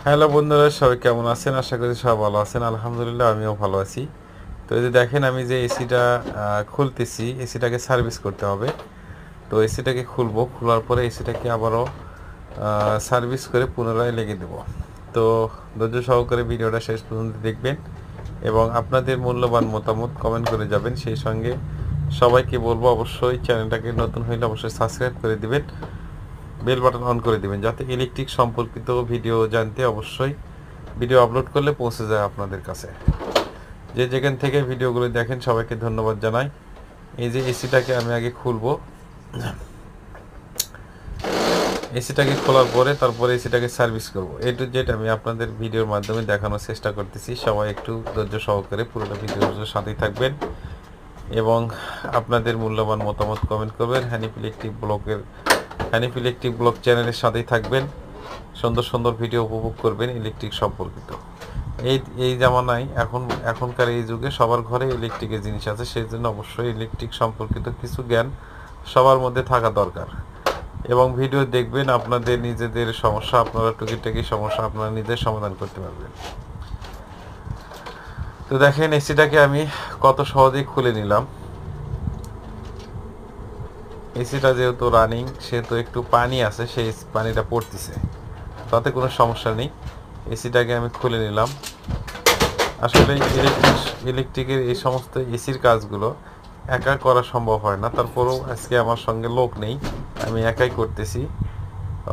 Hello বন্ধুরা, সবাই কেমন আছেন? আশা করি সবাই ভালো আছেন। আলহামদুলিল্লাহ আমিও ভালো আছি। তো এই যে দেখেন, আমি যে এসিটা খুলতেছি, এসিটাকে সার্ভিস করতে হবে। তো এসিটাকে খুলবো, খোলার পরে এসিটাকে আবারও সার্ভিস করে পুনরায় লেগে দেব। তো ধৈর্য সহকারে ভিডিওটা শেষ পর্যন্ত দেখবেন এবং আপনাদের মূল্যবান মতামত কমেন্ট করে যাবেন। সেই সঙ্গে সবাইকে বলবো অবশ্যই চ্যানেলটাকে নতুন হইলে অবশ্যই সাবস্ক্রাইব করে দিবেন, বেল বাটন অন করে দিবেন, যাতে ইলেকট্রিক সম্পর্কিত ভিডিও জানতে অবশ্যই ভিডিও আপলোড করলে পৌঁছে যায় আপনাদের কাছে। যে যেখান থেকে ভিডিওগুলো দেখেন সবাইকে ধন্যবাদ জানাই। এই যে এসিটাকে আমি আগে খুলবো, এসিটাকে খোলার পরে তারপরে এসিটাকে সার্ভিস করব। এ টু জেড আমি আপনাদের ভিডিওর মাধ্যমে দেখানোর চেষ্টা করতেছি। সবাই একটু ধৈর্য সহকারে পুরোটা ভিডিওর সাথেই থাকবেন এবং আপনাদের মূল্যবান মতামত কমেন্ট করবেন। হানিফ ইলেকট্রিক ব্লগ চ্যানেলের সাথেই থাকবেন। সুন্দর সুন্দর ভিডিও উপভোগ করবেন ইলেকট্রিক সম্পর্কিত। এই এই জামানায় এখনকার এই যুগে সবার ঘরে ইলেকট্রিকের জিনিস আছে, সেই জন্য অবশ্যই ইলেকট্রিক সম্পর্কিত কিছু জ্ঞান সবার মধ্যে থাকা দরকার। এবং ভিডিও দেখবেন, আপনাদের নিজেদের সমস্যা, আপনারা টুকিটাকি সমস্যা আপনারা নিজের সমাধান করতে পারবেন। তো দেখেন, এসিটাকে আমি কত সহজেই খুলে নিলাম। এসিটা যেহেতু রানিং, সেহেতু একটু পানি আছে, সেই পানিটা পড়তেছে, তাতে কোনো সমস্যা নেই। এসিটাকে আমি খুলে নিলাম। আসলে ইলেকট্রিকের এই সমস্ত এসির কাজগুলো একা করা সম্ভব হয় না। তারপরেও আজকে আমার সঙ্গে লোক নেই, আমি একাই করতেছি।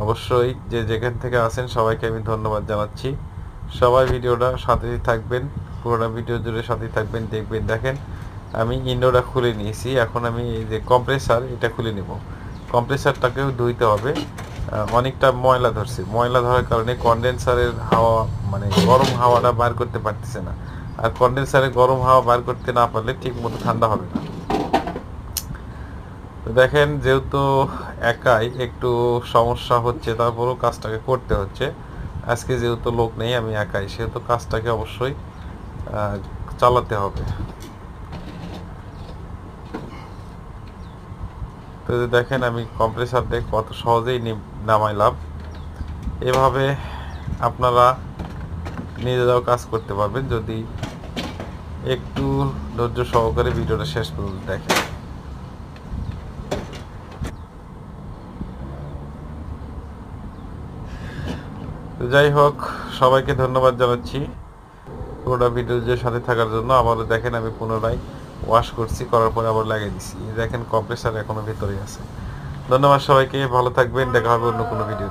অবশ্যই যে যেখান থেকে আছেন সবাইকে আমি ধন্যবাদ জানাচ্ছি। সবাই ভিডিওটা সাথেই থাকবেন, পুরোটা ভিডিও জুড়ে সাথেই থাকবেন, দেখবেন। দেখেন, আমি ইন্ডোটা খুলে নিয়েছি। এখন আমি এই যে কম্প্রেসার, এটা খুলে নেব। কম্প্রেসারটাকেও ধুইতে হবে, অনেকটা ময়লা ধরছে। ময়লা ধরার কারণে কনডেন্সারের হাওয়া, মানে গরম হাওয়াটা বার করতে পারতেছে না। আর কনডেন্সারে গরম হাওয়া বার করতে না পারলে ঠিক মতো ঠান্ডা হবে না। তো দেখেন, যেহেতু একাই একটু সমস্যা হচ্ছে, তারপরেও কাজটাকে করতে হচ্ছে। আজকে যেহেতু লোক নেই, আমি একাই, সেহেতু কাজটাকে অবশ্যই চালাতে হবে। তো দেখেন, আমি কম্প্রেসার দিয়ে কত সহজেই নামাইলাম। এভাবে আপনারা নিজেরাও কাজ করতে পারবেন যদি একটু ধৈর্য সহকারে ভিডিওটা শেষ পর্যন্ত দেখেন। তো যাই হোক, সবাইকে ধন্যবাদ জানাচ্ছি পুরোটা ভিডিওর সাথে থাকার জন্য। আবারও দেখেন, আমি পুনরায় ওয়াশ করছি, করার পরে আবার লাগিয়ে দিচ্ছি। দেখেন, কম্প্রেসার এখনো ভেতরেই আছে। ধন্যবাদ সবাইকে, ভালো থাকবেন, দেখা হবে অন্য কোনো ভিডিও।